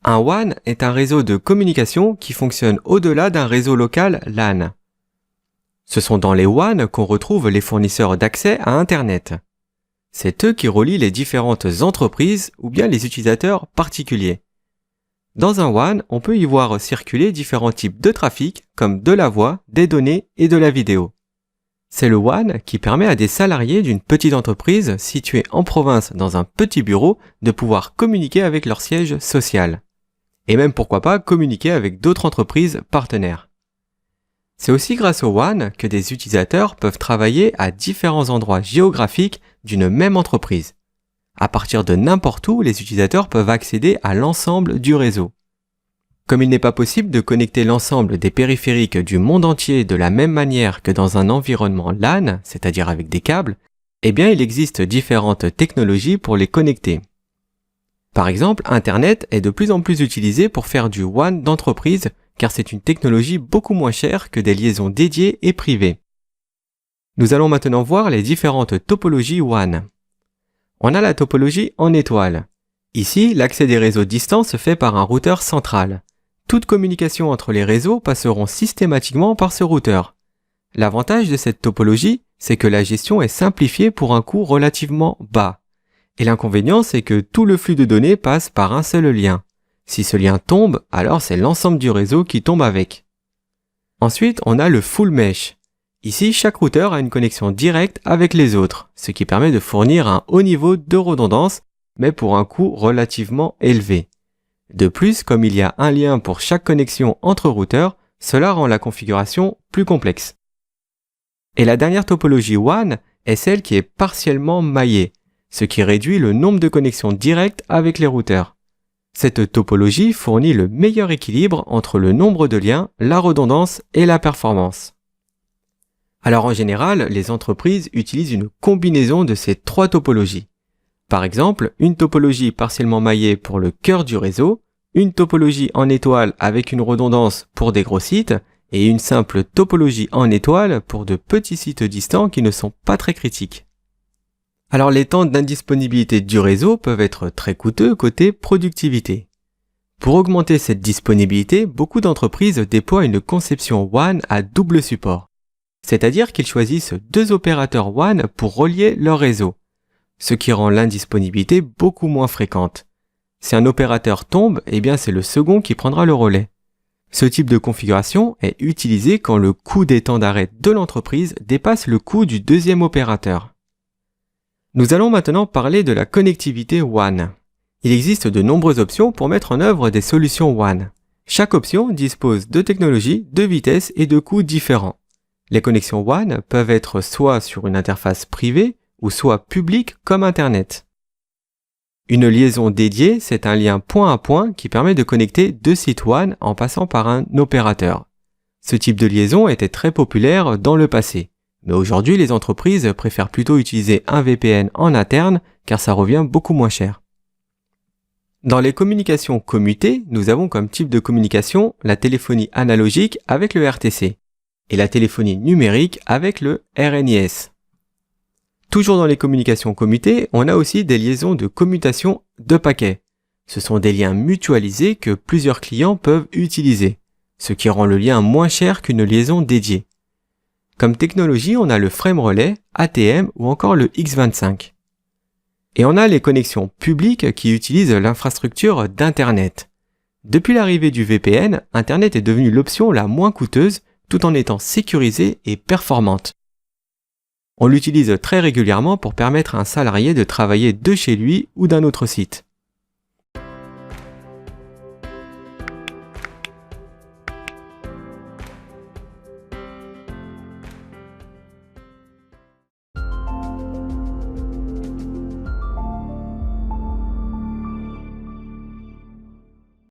Un WAN est un réseau de communication qui fonctionne au-delà d'un réseau local LAN. Ce sont dans les WAN qu'on retrouve les fournisseurs d'accès à Internet. C'est eux qui relient les différentes entreprises ou bien les utilisateurs particuliers. Dans un WAN, on peut y voir circuler différents types de trafic comme de la voix, des données et de la vidéo. C'est le WAN qui permet à des salariés d'une petite entreprise située en province dans un petit bureau de pouvoir communiquer avec leur siège social. Et même pourquoi pas communiquer avec d'autres entreprises partenaires. C'est aussi grâce au WAN que des utilisateurs peuvent travailler à différents endroits géographiques d'une même entreprise. À partir de n'importe où, les utilisateurs peuvent accéder à l'ensemble du réseau. Comme il n'est pas possible de connecter l'ensemble des périphériques du monde entier de la même manière que dans un environnement LAN, c'est-à-dire avec des câbles, eh bien il existe différentes technologies pour les connecter. Par exemple, Internet est de plus en plus utilisé pour faire du WAN d'entreprise car c'est une technologie beaucoup moins chère que des liaisons dédiées et privées. Nous allons maintenant voir les différentes topologies WAN. On a la topologie en étoile. Ici, l'accès des réseaux distants se fait par un routeur central. Toute communication entre les réseaux passeront systématiquement par ce routeur. L'avantage de cette topologie, c'est que la gestion est simplifiée pour un coût relativement bas. Et l'inconvénient, c'est que tout le flux de données passe par un seul lien. Si ce lien tombe, alors c'est l'ensemble du réseau qui tombe avec. Ensuite, on a le full mesh. Ici, chaque routeur a une connexion directe avec les autres, ce qui permet de fournir un haut niveau de redondance, mais pour un coût relativement élevé. De plus, comme il y a un lien pour chaque connexion entre routeurs, cela rend la configuration plus complexe. Et la dernière topologie WAN est celle qui est partiellement maillée, ce qui réduit le nombre de connexions directes avec les routeurs. Cette topologie fournit le meilleur équilibre entre le nombre de liens, la redondance et la performance. Alors en général, les entreprises utilisent une combinaison de ces trois topologies. Par exemple, une topologie partiellement maillée pour le cœur du réseau, une topologie en étoile avec une redondance pour des gros sites, et une simple topologie en étoile pour de petits sites distants qui ne sont pas très critiques. Alors les temps d'indisponibilité du réseau peuvent être très coûteux côté productivité. Pour augmenter cette disponibilité, beaucoup d'entreprises déploient une conception WAN à double support. C'est-à-dire qu'ils choisissent deux opérateurs WAN pour relier leur réseau, ce qui rend l'indisponibilité beaucoup moins fréquente. Si un opérateur tombe, eh bien c'est le second qui prendra le relais. Ce type de configuration est utilisé quand le coût des temps d'arrêt de l'entreprise dépasse le coût du deuxième opérateur. Nous allons maintenant parler de la connectivité WAN. Il existe de nombreuses options pour mettre en œuvre des solutions WAN. Chaque option dispose de technologies, de vitesses et de coûts différents. Les connexions WAN peuvent être soit sur une interface privée ou soit publique comme Internet. Une liaison dédiée, c'est un lien point à point qui permet de connecter deux sites WAN en passant par un opérateur. Ce type de liaison était très populaire dans le passé. Mais aujourd'hui, les entreprises préfèrent plutôt utiliser un VPN en interne car ça revient beaucoup moins cher. Dans les communications commutées, nous avons comme type de communication la téléphonie analogique avec le RTC et la téléphonie numérique avec le RNIS. Toujours dans les communications commutées, on a aussi des liaisons de commutation de paquets. Ce sont des liens mutualisés que plusieurs clients peuvent utiliser, ce qui rend le lien moins cher qu'une liaison dédiée. Comme technologie, on a le frame relay, ATM ou encore le X25. Et on a les connexions publiques qui utilisent l'infrastructure d'Internet. Depuis l'arrivée du VPN, Internet est devenu l'option la moins coûteuse tout en étant sécurisée et performante. On l'utilise très régulièrement pour permettre à un salarié de travailler de chez lui ou d'un autre site.